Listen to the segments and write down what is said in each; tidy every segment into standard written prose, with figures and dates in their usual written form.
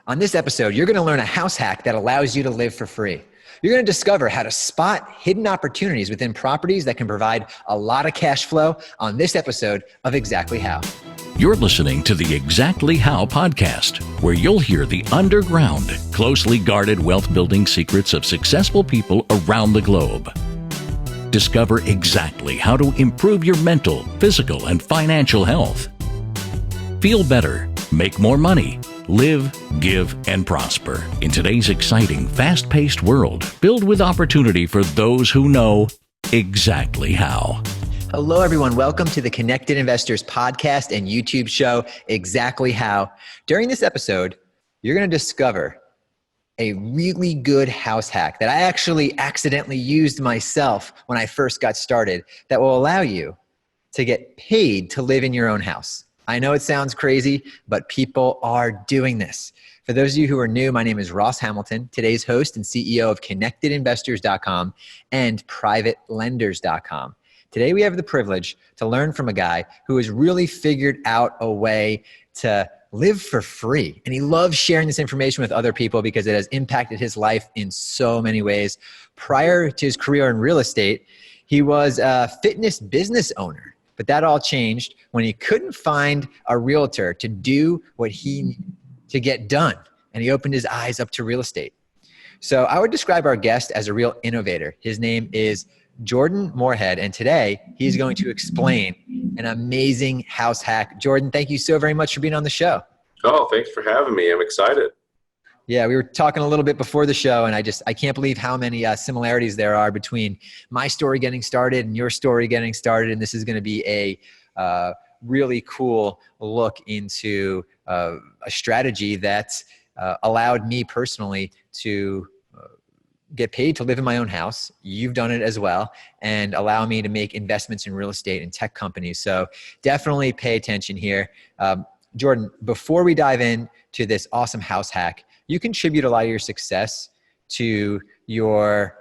On this episode, you're going to learn a house hack that allows you to live for free. You're going to discover how to spot hidden opportunities within properties that can provide a lot of cash flow on this episode of Exactly How. You're listening to the Exactly How podcast, where you'll hear the underground, closely guarded wealth building secrets of successful people around the globe. Discover exactly how to improve your mental, physical, and financial health. Feel better, make more money, live, give, and prosper in today's exciting, fast-paced world filled with opportunity for those who know exactly how. Hello, everyone. Welcome to the Connected Investors podcast and YouTube show, Exactly How. During this episode, you're going to discover a really good house hack that I actually accidentally used myself when I first got started that will allow you to get paid to live in your own house. I know it sounds crazy, but people are doing this. For those of you who are new, my name is Ross Hamilton, today's host and CEO of ConnectedInvestors.com and PrivateLenders.com. Today, we have the privilege to learn from a guy who has really figured out a way to live for free. And he loves sharing this information with other people because it has impacted his life in so many ways. Prior to his career in real estate, he was a fitness business owner. But that all changed when he couldn't find a realtor to do what he needed to get done. And he opened his eyes up to real estate. So I would describe our guest as a real innovator. His name is Jordan Moorhead. And today he's going to explain an amazing house hack. Jordan, thank you so very much for being on the show. Oh, thanks for having me. I'm excited. Yeah, we were talking a little bit before the show, and I can't believe how many similarities there are between my story getting started and your story getting started. And this is going to be a really cool look into a strategy that allowed me personally to get paid to live in my own house. You've done it as well, and allow me to make investments in real estate and tech companies. So definitely pay attention here. Jordan, before we dive into this awesome house hack, you contribute a lot of your success to your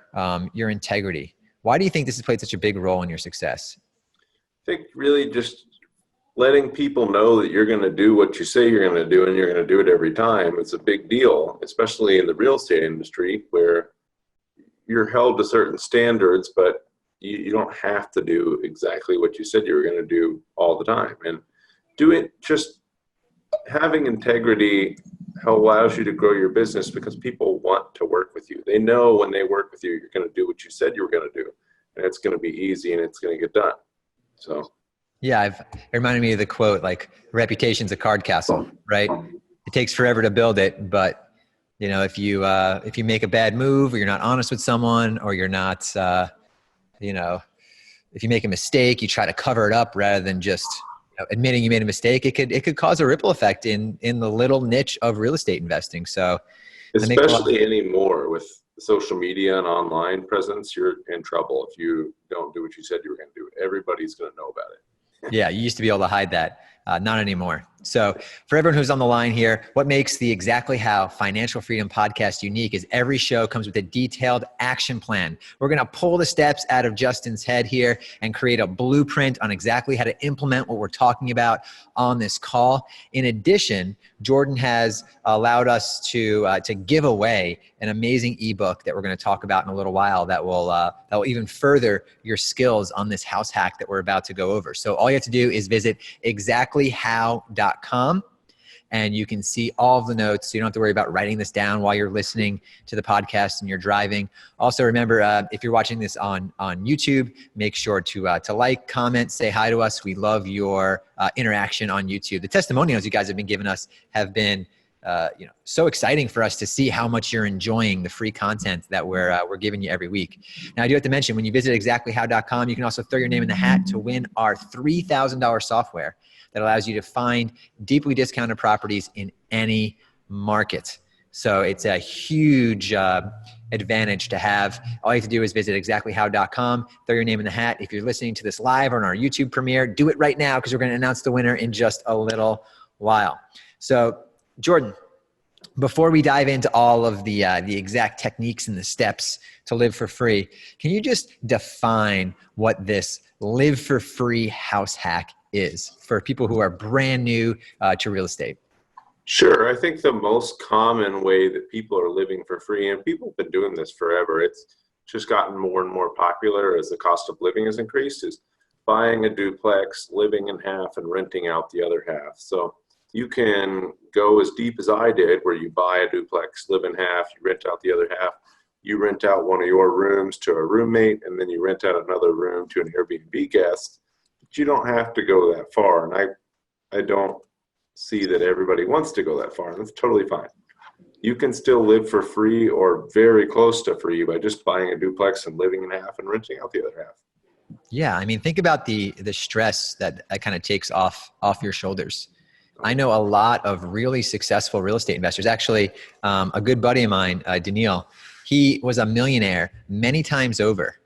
integrity. Why do you think this has played such a big role in your success? I think really just letting people know that you're going to do what you say you're going to do and you're going to do it every time. It's a big deal, especially in the real estate industry where you're held to certain standards, but you don't have to do exactly what you said you were going to do all the time. And just having integrity allows you to grow your business because people want to work with you. They know when they work with you, you're going to do what you said you were going to do, and it's going to be easy and it's going to get done. So, yeah, it reminded me of the quote, like, reputation's a card castle, right? It takes forever to build it, but you know, if you make a bad move, or you're not honest with someone, or you're not, if you make a mistake, you try to cover it up rather than just admitting you made a mistake, it could cause a ripple effect in the little niche of real estate investing. So especially anymore with social media and online presence, you're in trouble if you don't do what you said you were going to do. Everybody's going to know about it. Yeah, you used to be able to hide that. Not anymore. So for everyone who's on the line here, what makes the Exactly How Financial Freedom podcast unique is every show comes with a detailed action plan. We're going to pull the steps out of Justin's head here and create a blueprint on exactly how to implement what we're talking about on this call. In addition, Jordan has allowed us to give away an amazing ebook that we're going to talk about in a little while that will even further your skills on this house hack that we're about to go over. So all you have to do is visit exactlyhow.com and you can see all of the notes. So you don't have to worry about writing this down while you're listening to the podcast and you're driving. Also, remember, if you're watching this on YouTube, make sure to like, comment, say hi to us. We love your interaction on YouTube. The testimonials you guys have been giving us have been so exciting for us to see how much you're enjoying the free content that we're giving you every week. Now, I do have to mention, when you visit exactlyhow.com, you can also throw your name in the hat to win our $3,000 software that allows you to find deeply discounted properties in any market. So it's a huge advantage to have. All you have to do is visit exactlyhow.com, throw your name in the hat. If you're listening to this live or on our YouTube premiere, do it right now because we're going to announce the winner in just a little while. So Jordan, before we dive into all of the exact techniques and the steps to live for free, can you just define what this live for free house hack is for people who are brand new to real estate? Sure. I think the most common way that people are living for free, and people have been doing this forever, it's just gotten more and more popular as the cost of living has increased, is buying a duplex, living in half, and renting out the other half. So you can go as deep as I did, where you buy a duplex, live in half, you rent out the other half. You rent out one of your rooms to a roommate, and then you rent out another room to an Airbnb guest. But you don't have to go that far. And I don't see that everybody wants to go that far. That's totally fine. You can still live for free or very close to free by just buying a duplex and living in half and renting out the other half. Yeah, I mean, think about the stress that kind of takes off your shoulders. I know a lot of really successful real estate investors. Actually, a good buddy of mine, Daniil, he was a millionaire many times over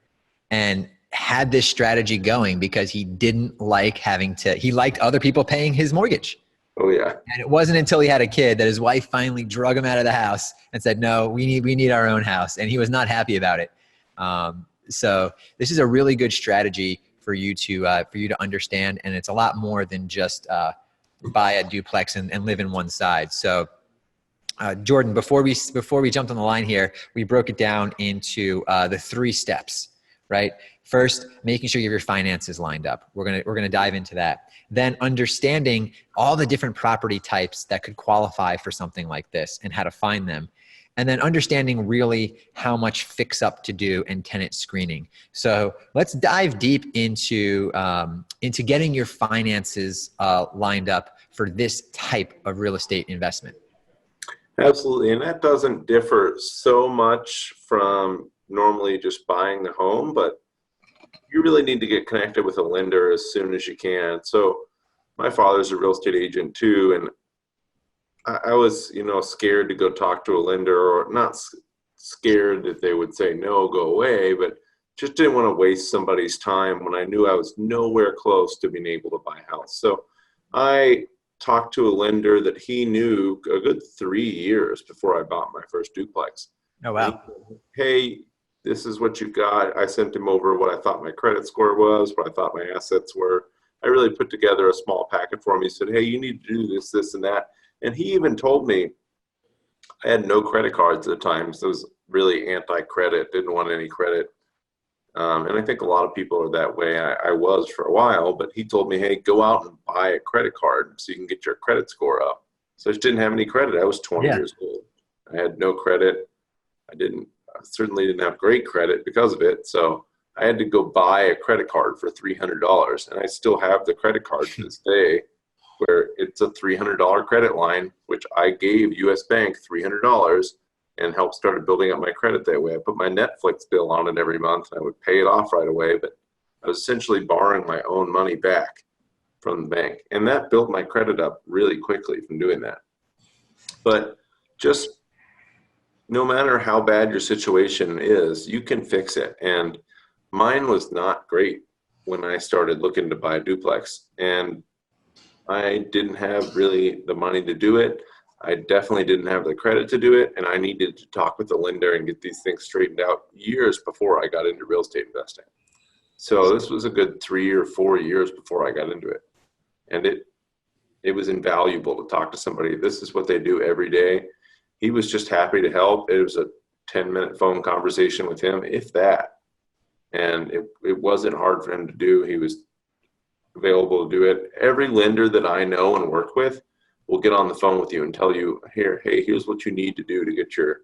and had this strategy going because he didn't like he liked other people paying his mortgage. Oh yeah. And it wasn't until he had a kid that his wife finally drug him out of the house and said, no, we need our own house. And he was not happy about it. So this is a really good strategy for you to understand. And it's a lot more than just buy a duplex and live in one side. So Jordan, before we jumped on the line here, we broke it down into the 3 steps, right? First, making sure you have your finances lined up. We're gonna dive into that. Then understanding all the different property types that could qualify for something like this and how to find them. And then understanding really how much fix up to do and tenant screening. So let's dive deep into getting your finances lined up for this type of real estate investment. Absolutely. And that doesn't differ so much from normally just buying the home, but you really need to get connected with a lender as soon as you can. So my father's a real estate agent too, and I was, scared to go talk to a lender, or not scared that they would say, no, go away, but just didn't want to waste somebody's time when I knew I was nowhere close to being able to buy a house. So I talked to a lender that he knew a good 3 years before I bought my first duplex. Oh, wow. Hey, this is what you got. I sent him over what I thought my credit score was, what I thought my assets were. I really put together a small packet for him. He said, hey, you need to do this, this, and that. And he even told me I had no credit cards at the time. So I was really anti-credit, didn't want any credit. And I think a lot of people are that way. I was for a while, but he told me, hey, go out and buy a credit card so you can get your credit score up. So I just didn't have any credit. I was 20 years old. I had no credit. I certainly didn't have great credit because of it. So I had to go buy a credit card for $300. And I still have the credit card to this day, where it's a $300 credit line, which I gave US Bank $300 and helped started building up my credit that way. I put my Netflix bill on it every month and I would pay it off right away, but I was essentially borrowing my own money back from the bank. And that built my credit up really quickly from doing that. But just no matter how bad your situation is, you can fix it. And mine was not great when I started looking to buy a duplex. And I didn't have really the money to do it. I definitely didn't have the credit to do it. And I needed to talk with the lender and get these things straightened out years before I got into real estate investing. So this was a good 3 or 4 years before I got into it. And it was invaluable to talk to somebody. This is what they do every day. He was just happy to help. It was a 10-minute phone conversation with him, if that. And it wasn't hard for him to do. He was available to do it. Every lender that I know and work with will get on the phone with you and tell you, here's what you need to do to get your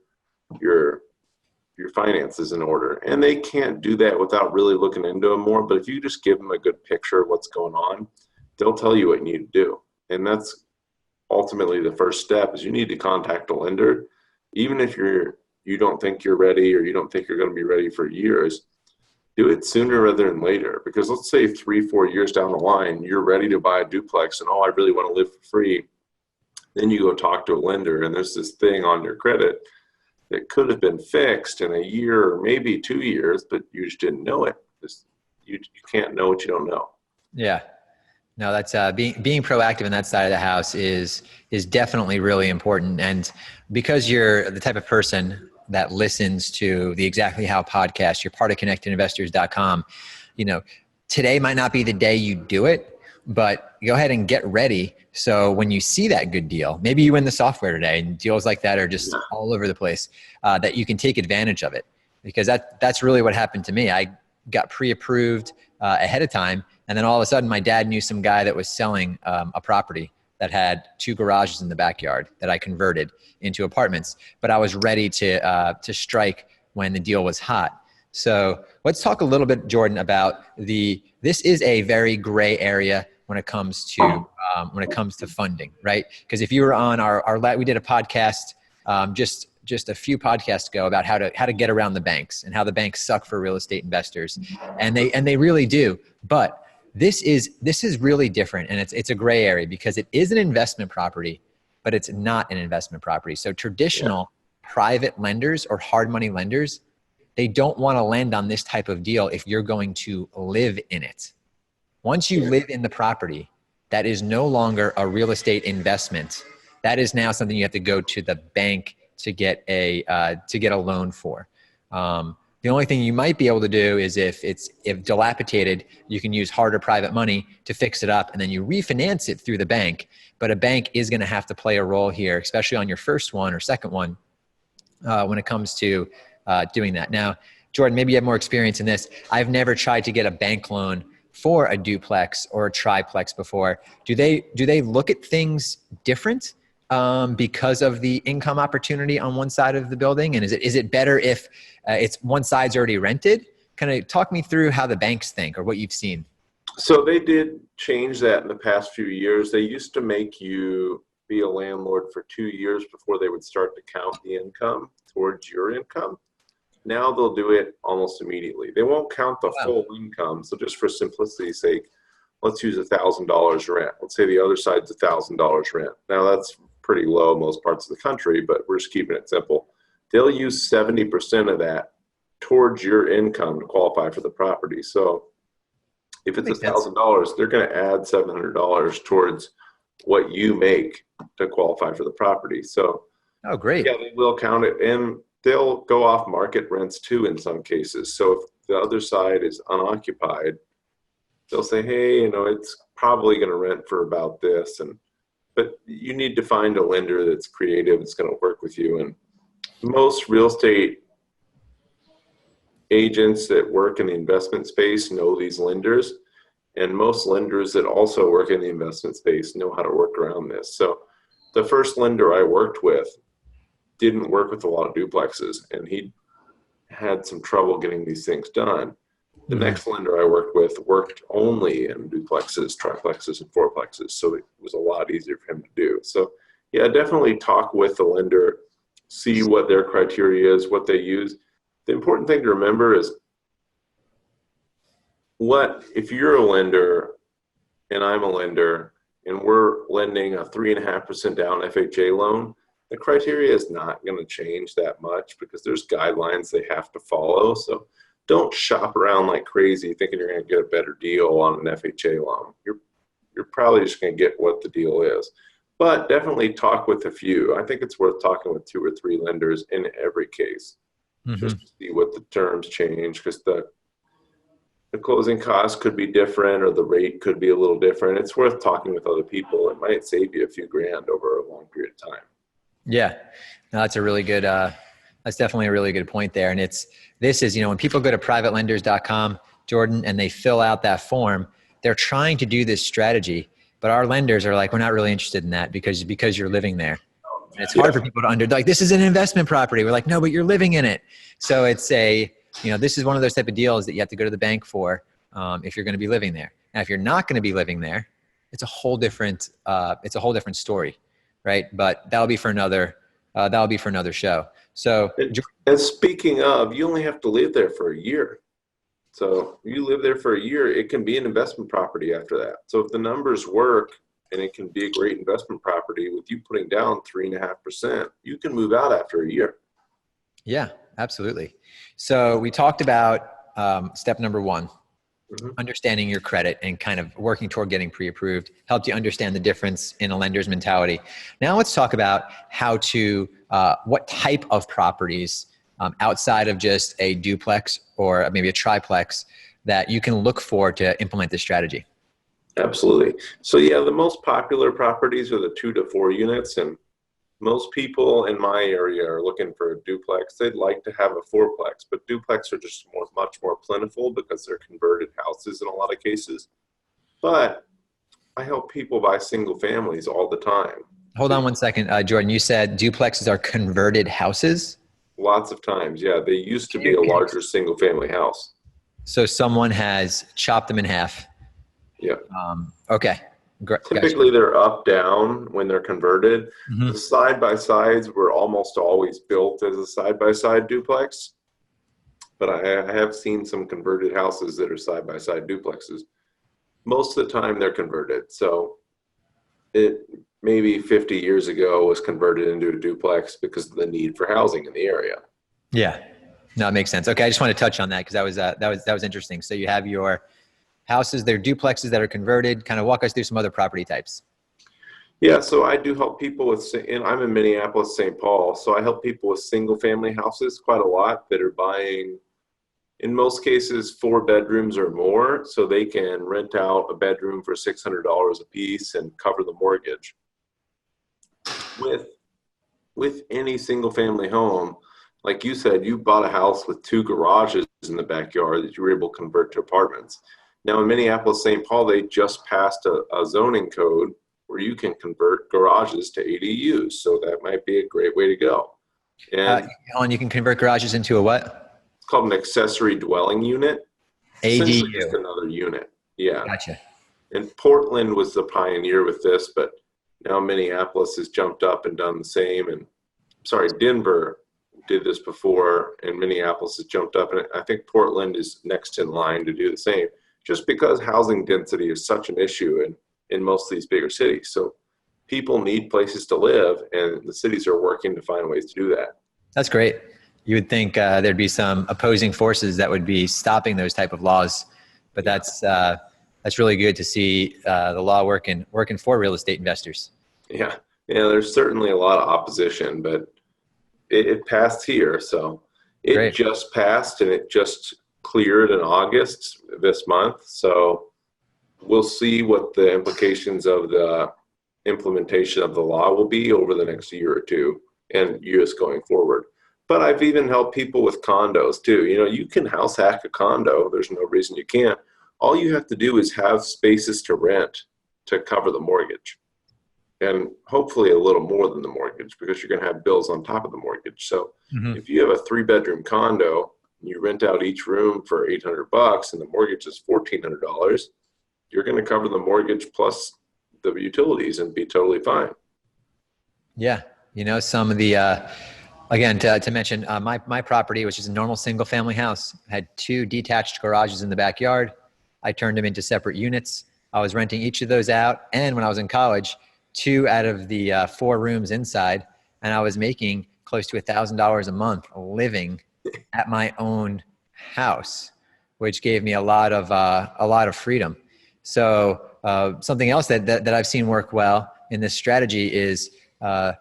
finances in order. And they can't do that without really looking into them more. But if you just give them a good picture of what's going on, they'll tell you what you need to do. And that's ultimately the first step, is you need to contact a lender. Even if you don't think you're ready, or you don't think you're going to be ready for years, do it sooner rather than later. Because let's say 3-4 years down the line, you're ready to buy a duplex and, I really want to live for free. Then you go talk to a lender and there's this thing on your credit that could have been fixed in a year or maybe 2 years, but you just didn't know it. You can't know what you don't know. Yeah. No, that's being proactive in that side of the house is definitely really important. And because you're the type of person that listens to the Exactly How podcast, you're part of connectedinvestors.com. Today might not be the day you do it, but go ahead and get ready. So when you see that good deal, maybe you win the software today, and deals like that are just all over the place, that you can take advantage of it, because that's really what happened to me. I got pre-approved ahead of time. And then all of a sudden my dad knew some guy that was selling a property that had 2 garages in the backyard that I converted into apartments, but I was ready to strike when the deal was hot. So let's talk a little bit, Jordan, about this is a very gray area when it comes to funding, right? Because if you were on we did a podcast just a few podcasts ago about how to get around the banks and how the banks suck for real estate investors, and they really do. But this is really different, and it's a gray area because it is an investment property, but it's not an investment property. So traditional private lenders or hard money lenders, they don't want to lend on this type of deal if you're going to live in it. Once you live in the property, that is no longer a real estate investment. That is now something you have to go to the bank to get a loan for. The only thing you might be able to do is if dilapidated, you can use harder private money to fix it up, and then you refinance it through the bank. But a bank is going to have to play a role here, especially on your first one or second one, when it comes to doing that. Now, Jordan, maybe you have more experience in this. I've never tried to get a bank loan for a duplex or a triplex before. Do they look at things different because of the income opportunity on one side of the building? And is it better if it's one side's already rented? Kind of talk me through how the banks think or what you've seen. So they did change that in the past few years. They used to make you be a landlord for 2 years before they would start to count the income towards your income. Now they'll do it almost immediately. They won't count the full income. So just for simplicity's sake, let's use $1,000 rent. Let's say the other side's $1,000 rent. Now that's pretty low in most parts of the country, but we're just keeping it simple. They'll use 70% of that towards your income to qualify for the property. So if it's $1,000, they're going to add $700 towards what you make to qualify for the property. So, oh, great. Yeah, they will count it, and they'll go off market rents too in some cases. So if the other side is unoccupied, they'll say, hey, it's probably going to rent for about this. But you need to find a lender that's creative, that's going to work with you. And most real estate agents that work in the investment space know these lenders. And most lenders that also work in the investment space know how to work around this. So the first lender I worked with didn't work with a lot of duplexes, and he had some trouble getting these things done. The next lender I worked with worked only in duplexes, triplexes, and fourplexes, so it was a lot easier for him to do. So yeah, definitely talk with the lender, see what their criteria is, what they use. The important thing to remember is if you're a lender and I'm a lender and we're lending a 3.5% down FHA loan, the criteria is not going to change that much because there's guidelines they have to follow. So don't shop around like crazy thinking you're going to get a better deal on an FHA loan. You're probably just going to get what the deal is. But definitely talk with a few. I think it's worth talking with 2 or 3 lenders in every case, just to see what the terms change, because the closing costs could be different or the rate could be a little different. It's worth talking with other people. It might save you a few grand over a long period of time. Yeah, no, that's a really good, that's definitely a really good point there. And this is, when people go to privatelenders.com, Jordan, and they fill out that form, they're trying to do this strategy, but our lenders are like, we're not really interested in that because you're living there. And it's hard for people to like, this is an investment property. We're like, no, but you're living in it. So it's this is one of those type of deals that you have to go to the bank for if you're going to be living there. Now, if you're not going to be living there, it's a whole different story. Right. But that'll be for another show. So, and speaking of, you only have to live there for a year. So you live there for a year, it can be an investment property after that. So if the numbers work and it can be a great investment property with you putting down 3.5%, you can move out after a year. Yeah, absolutely. So we talked about step number 1. Understanding your credit and kind of working toward getting pre-approved helped you understand the difference in a lender's mentality. Now let's talk about how to, what type of properties outside of just a duplex or maybe a triplex that you can look for to implement this strategy. Absolutely. So yeah, the most popular properties are the 2 to 4 units, and most people in my area are looking for a duplex. They'd like to have a fourplex, but duplex are just much more plentiful because they're converted houses in a lot of cases. But I help people buy single families all the time. Hold on one second, Jordan. You said duplexes are converted houses. Lots of times, yeah. They used to Can be a you- larger single family house. So someone has chopped them in half. Yeah. Okay. Typically, they're up down when they're converted. Mhm. The side by sides were almost always built as a side by side duplex, but I have seen some converted houses that are side by side duplexes. Most of the time, they're converted. So it maybe 50 years ago was converted into a duplex because of the need for housing in the area. Yeah. No, it makes sense. Okay. I just want to touch on that because that was interesting. So you have your houses, they're duplexes that are converted. Kind of walk us through some other property types. Yeah, so I do help people with, and I'm in Minneapolis, St. Paul, so I help people with single family houses quite a lot that are buying, in most cases, 4 bedrooms or more, so they can rent out a bedroom for $600 a piece and cover the mortgage. With any single family home, like you said, you bought a house with 2 garages in the backyard that you were able to convert to apartments. Now in Minneapolis, St. Paul, they just passed a zoning code where you can convert garages to ADUs. So that might be a great way to go. And Alan, you can convert garages into a what? it's called an accessory dwelling unit. Essentially just ADU. another unit. Yeah. Gotcha. And Portland was the pioneer with this, but now Minneapolis has jumped up and done the same. And sorry, Denver did this before, and Minneapolis has jumped up. And I think Portland is next in line to do the same, just because housing density is such an issue in most of these bigger cities. So people need places to live, and the cities are working to find ways to do that. That's great. You would think there'd be some opposing forces that would be stopping those type of laws, but that's really good to see the law working for real estate investors. Yeah, there's certainly a lot of opposition, but it passed here. So it Great. just passed, and it just cleared in August this month. So we'll see what the implications of the implementation of the law will be over the next year or two and years going forward. But I've even helped people with condos too. You can house hack a condo. There's no reason you can't. All you have to do is have spaces to rent to cover the mortgage, and hopefully a little more than the mortgage, because you're going to have bills on top of the mortgage. So if you have a 3-bedroom condo and you rent out each room for $800 and the mortgage is $1,400, you're going to cover the mortgage plus the utilities and be totally fine. Yeah. Some of the, again, to mention my property, which is a normal single family house, had 2 detached garages in the backyard. I turned them into separate units. I was renting each of those out. And when I was in college, 2 out of the 4 rooms inside, and I was making close to $1,000 a month living at my own house, which gave me a lot of freedom. So something else that I've seen work well in this strategy is when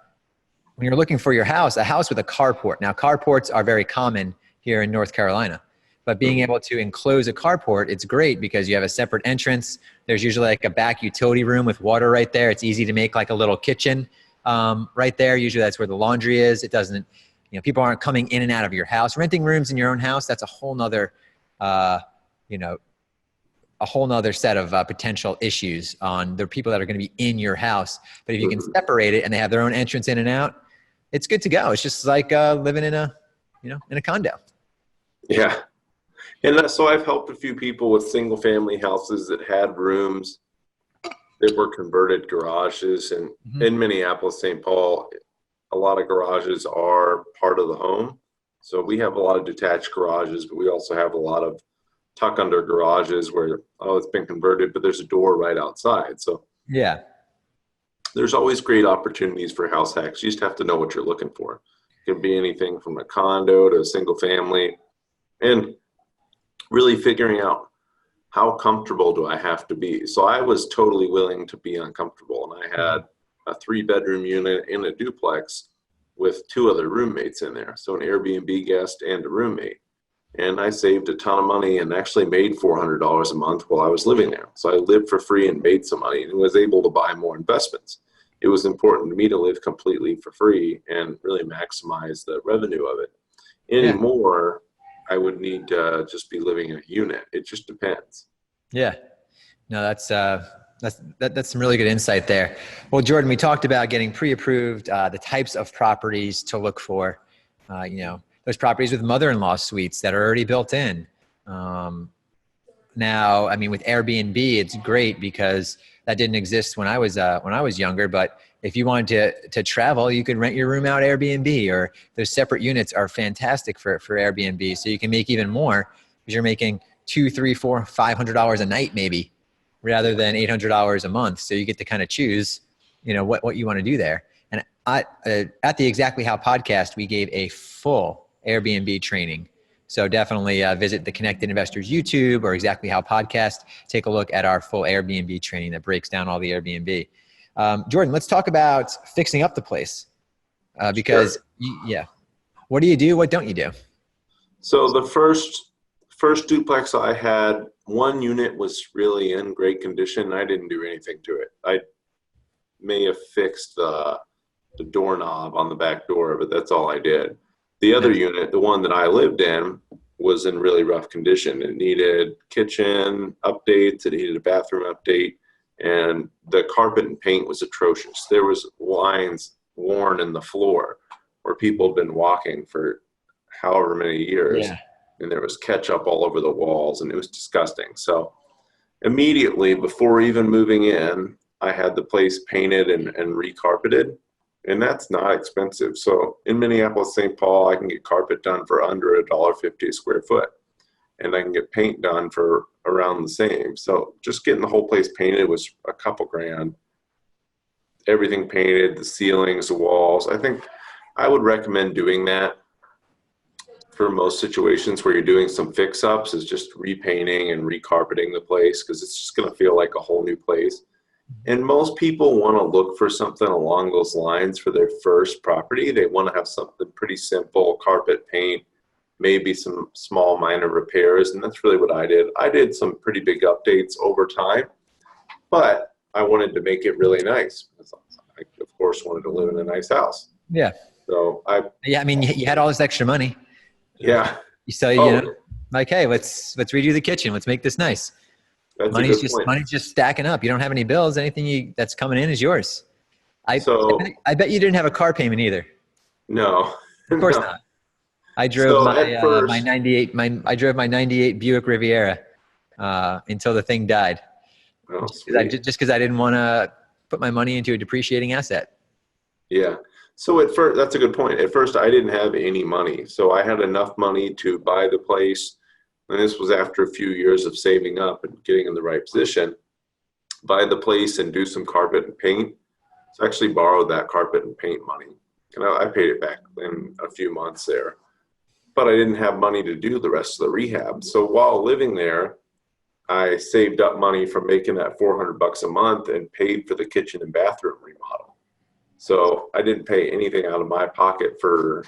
you're looking for your house, a house with a carport. Now, carports are very common here in North Carolina, but being able to enclose a carport, it's great because you have a separate entrance. There's usually like a back utility room with water right there. It's easy to make like a little kitchen right there. Usually that's where the laundry is. It doesn't, people aren't coming in and out of your house. Renting rooms in your own house, that's a whole nother, a whole nother set of potential issues on the people that are going to be in your house. But if you can separate it and they have their own entrance in and out, it's good to go. It's just like living in a condo. Yeah. And so I've helped a few people with single family houses that had rooms that were converted garages. And in Minneapolis, St. Paul, a lot of garages are part of the home. So we have a lot of detached garages, but we also have a lot of tuck under garages where, it's been converted, but there's a door right outside. So yeah, there's always great opportunities for house hacks. You just have to know what you're looking for. It can be anything from a condo to a single family, and really figuring out how comfortable do I have to be. So I was totally willing to be uncomfortable, and I had a 3-bedroom unit in a duplex with 2 other roommates in there. So an Airbnb guest and a roommate. And I saved a ton of money and actually made $400 a month while I was living there. So I lived for free and made some money and was able to buy more investments. It was important to me to live completely for free and really maximize the revenue of it. Anymore, I would need to just be living in a unit. It just depends. Yeah. No, that's some really good insight there. Well, Jordan, we talked about getting pre-approved, the types of properties to look for, those properties with mother-in-law suites that are already built in. Now, I mean, with Airbnb, it's great because that didn't exist when I was younger. But if you wanted to travel, you could rent your room out Airbnb, or those separate units are fantastic for Airbnb. So you can make even more because you're making $200, $300, $400, $500 a night maybe, rather than $800 a month. So you get to kind of choose, what you want to do there. And at the Exactly How podcast, we gave a full Airbnb training. So definitely visit the Connected Investors YouTube or Exactly How podcast. Take a look at our full Airbnb training that breaks down all the Airbnb. Jordan, let's talk about fixing up the place because, what do you do? What don't you do? So the first duplex I had, one unit was really in great condition. I didn't do anything to it. I may have fixed the doorknob on the back door, but that's all I did. The other unit, the one that I lived in, was in really rough condition. It needed kitchen updates. It needed a bathroom update. And the carpet and paint was atrocious. There was lines worn in the floor where people had been walking for however many years. Yeah. And there was ketchup all over the walls, and it was disgusting. So immediately before even moving in, I had the place painted and recarpeted. And that's not expensive. So in Minneapolis, St. Paul, I can get carpet done for under $1.50 a square foot. And I can get paint done for around the same. So just getting the whole place painted was a couple grand. Everything painted, the ceilings, the walls. I think I would recommend doing that for most situations where you're doing some fix-ups, is just repainting and recarpeting the place, because it's just going to feel like a whole new place. And most people want to look for something along those lines for their first property. They want to have something pretty simple, carpet, paint, maybe some small minor repairs. And that's really what I did. I did some pretty big updates over time, but I wanted to make it really nice. I, of course, wanted to live in a nice house. Yeah. So I mean, you had all this extra money. Yeah. So, like, hey, let's redo the kitchen. Let's make this nice. That's money's just stacking up. You don't have any bills. Anything that's coming in is yours. I bet you didn't have a car payment either. No, of course not. I drove my 98 Buick Riviera until the thing died. Oh, just because I didn't want to put my money into a depreciating asset. Yeah. So at first, that's a good point. At first, I didn't have any money. So I had enough money to buy the place. And this was after a few years of saving up and getting in the right position, buy the place and do some carpet and paint. So I actually borrowed that carpet and paint money. And I paid it back in a few months there. But I didn't have money to do the rest of the rehab. So while living there, I saved up money from making that $400 a month and paid for the kitchen and bathroom remodel. So I didn't pay anything out of my pocket for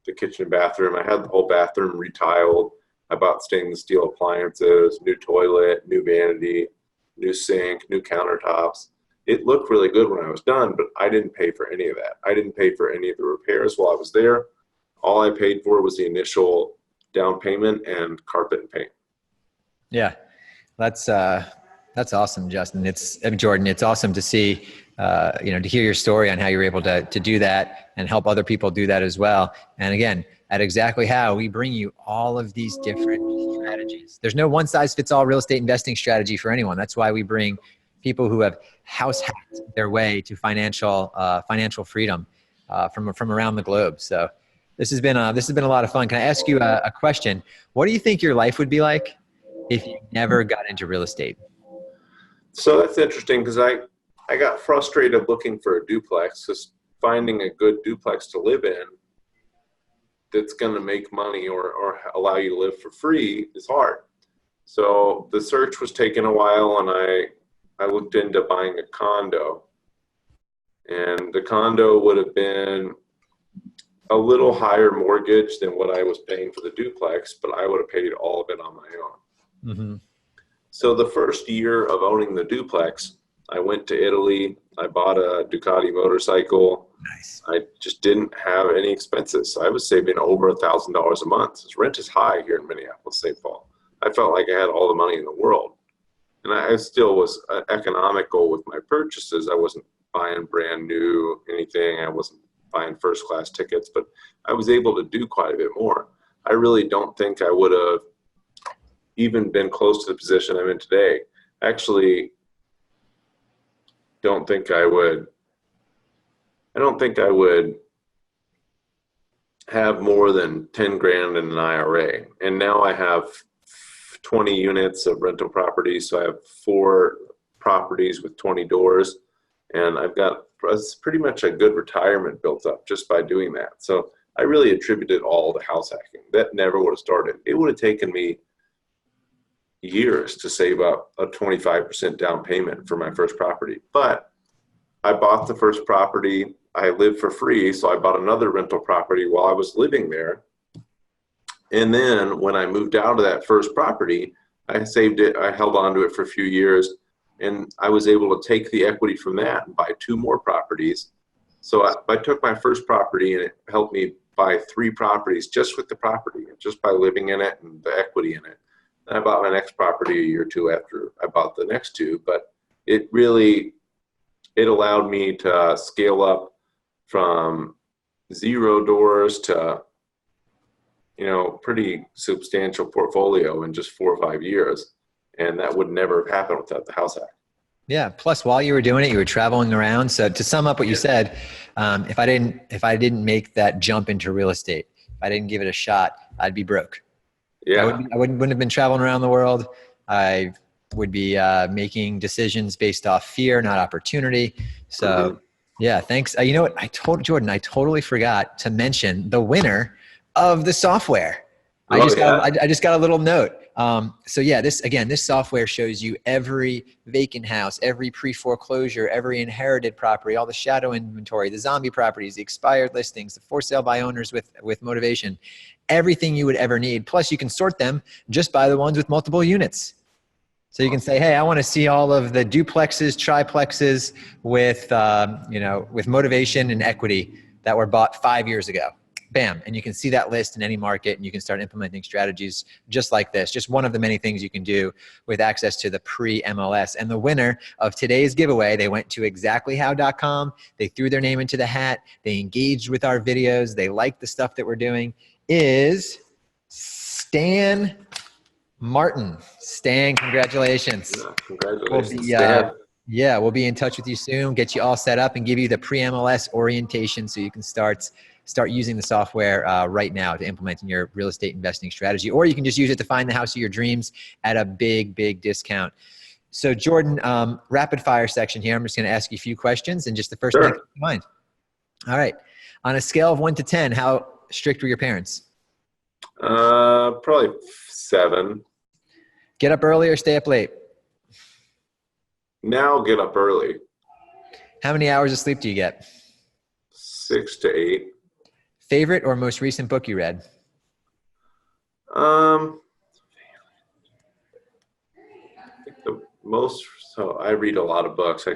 the kitchen and bathroom. I had the whole bathroom retiled. I bought stainless steel appliances, new toilet, new vanity, new sink, new countertops. It looked really good when I was done, but I didn't pay for any of that. I didn't pay for any of the repairs while I was there. All I paid for was the initial down payment and carpet and paint. Yeah, that's awesome, Justin. Jordan, it's awesome to see, to hear your story on how you were able to do that and help other people do that as well. And again, at Exactly How, we bring you all of these different strategies. There's no one size fits all real estate investing strategy for anyone. That's why we bring people who have house hacked their way to financial freedom from around the globe. So this has been a lot of fun. Can I ask you a question? What do you think your life would be like if you never got into real estate? So that's interesting, because I got frustrated looking for a duplex, because finding a good duplex to live in that's going to make money or allow you to live for free is hard. So the search was taking a while, and I looked into buying a condo. And the condo would have been a little higher mortgage than what I was paying for the duplex, but I would have paid all of it on my own. Mm-hmm. So the first year of owning the duplex, I went to Italy. I bought a Ducati motorcycle. Nice. I just didn't have any expenses. So I was saving over $1,000 a month. His rent is high here in Minneapolis, St. Paul. I felt like I had all the money in the world. And I still was economical with my purchases. I wasn't buying brand new anything. I wasn't buying first class tickets, but I was able to do quite a bit more. I really don't think I would have even been close to the position I'm in today. Actually, I don't think I would have more than 10 grand in an IRA. And now I have 20 units of rental properties. So I have 4 properties with 20 doors, and I've got pretty much a good retirement built up just by doing that. So I really attribute it all to house hacking. That never would have started. It would have taken me years to save up a 25% down payment for my first property. But I bought the first property. I lived for free, so I bought another rental property while I was living there. And then when I moved out of that first property, I saved it. I held on to it for a few years, and I was able to take the equity from that and buy 2 more properties. So I took my first property, and it helped me buy 3 properties just with the property, just by living in it and the equity in it. And I bought my next property a year or 2 after I bought the next 2, but it allowed me to scale up from 0 doors to, pretty substantial portfolio in just 4 or 5 years. And that would never have happened without the house hack. Yeah. Plus, while you were doing it, you were traveling around. So to sum up what you said, if I didn't make that jump into real estate, if I didn't give it a shot, I'd be broke. Yeah. I wouldn't have been traveling around the world. I would be making decisions based off fear, not opportunity. So yeah, thanks. You know what? I told Jordan, I totally forgot to mention the winner of the software. I just got a little note. So yeah, this software shows you every vacant house, every pre-foreclosure, every inherited property, all the shadow inventory, the zombie properties, the expired listings, the for sale by owners with motivation, everything you would ever need. Plus you can sort them just by the ones with multiple units. So you can say, hey, I want to see all of the duplexes, triplexes with motivation and equity that were bought 5 years ago. Bam. And you can see that list in any market, and you can start implementing strategies just like this. Just one of the many things you can do with access to the Pre-MLS. And the winner of today's giveaway, they went to exactlyhow.com. They threw their name into the hat. They engaged with our videos. They liked the stuff that we're doing, is Stan Martin. Stan, congratulations. Yeah, congratulations. We'll be in touch with you soon, get you all set up, and give you the Pre-MLS orientation so you can start using the software right now to implement in your real estate investing strategy. Or you can just use it to find the house of your dreams at a big, big discount. So Jordan, rapid fire section here. I'm just going to ask you a few questions, and just the first thing that comes to mind. All right. On a scale of 1 to 10, how strict were your parents? Probably 7. Get up early or stay up late? Now get up early. How many hours of sleep do you get? 6 to 8. Favorite or most recent book you read? So I read a lot of books.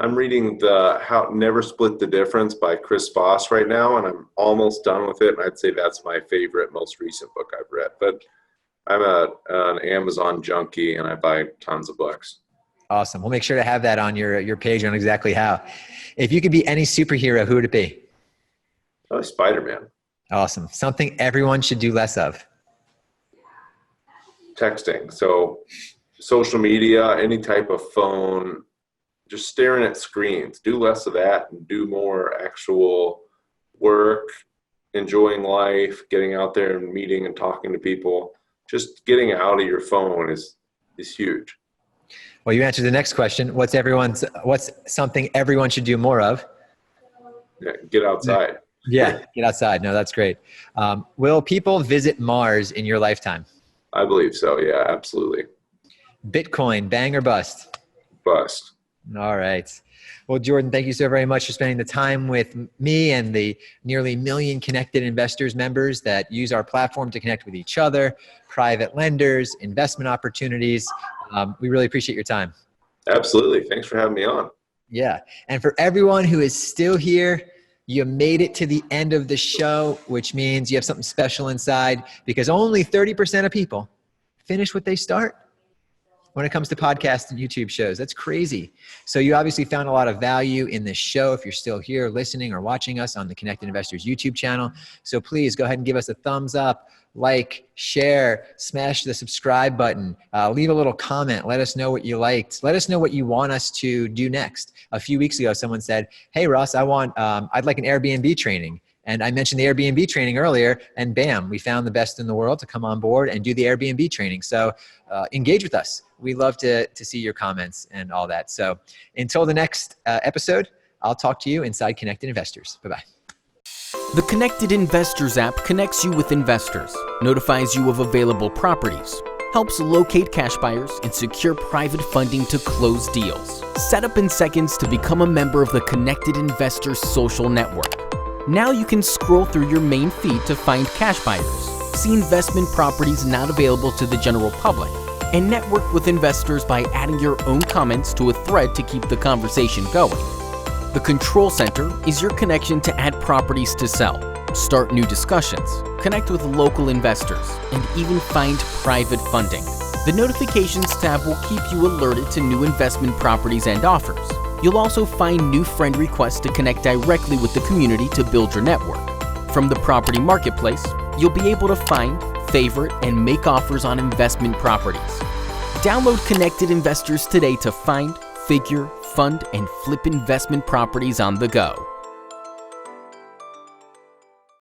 I'm reading the How Never Split the Difference by Chris Voss right now, and I'm almost done with it. And I'd say that's my favorite, most recent book I've read. But I'm an Amazon junkie, and I buy tons of books. Awesome. We'll make sure to have that on your page on Exactly How. If you could be any superhero, who would it be? Oh, Spider-Man. Awesome. Something everyone should do less of. Texting. So social media, any type of phone, just staring at screens. Do less of that and do more actual work, enjoying life, getting out there and meeting and talking to people. Just getting out of your phone is huge. Well, you answered the next question. What's something everyone should do more of? Yeah, get outside. Yeah, get outside. No, that's great. Will people visit Mars in your lifetime? I believe so. Yeah, absolutely. Bitcoin, bang or bust? Bust. All right. Well, Jordan, thank you so very much for spending the time with me and the nearly 1 million Connected Investors members that use our platform to connect with each other, private lenders, investment opportunities. We really appreciate your time. Absolutely. Thanks for having me on. Yeah. And for everyone who is still here, you made it to the end of the show, which means you have something special inside, because only 30% of people finish what they start when it comes to podcasts and YouTube shows. That's crazy. So you obviously found a lot of value in this show if you're still here listening or watching us on the Connected Investors YouTube channel. So please go ahead and give us a thumbs up, like, share, smash the subscribe button, leave a little comment. Let us know what you liked. Let us know what you want us to do next. A few weeks ago, someone said, hey, Russ, I'd like an Airbnb training. And I mentioned the Airbnb training earlier, and bam, we found the best in the world to come on board and do the Airbnb training. So engage with us. We love to see your comments and all that. So until the next episode, I'll talk to you inside Connected Investors. Bye-bye. The Connected Investors app connects you with investors, notifies you of available properties, helps locate cash buyers, and secure private funding to close deals. Set up in seconds to become a member of the Connected Investors social network. Now you can scroll through your main feed to find cash buyers, see investment properties not available to the general public, and network with investors by adding your own comments to a thread to keep the conversation going. The Control Center is your connection to add properties to sell, start new discussions, connect with local investors, and even find private funding. The Notifications tab will keep you alerted to new investment properties and offers. You'll also find new friend requests to connect directly with the community to build your network. From the property marketplace, you'll be able to find, favorite, and make offers on investment properties. Download Connected Investors today to find, figure, fund, and flip investment properties on the go.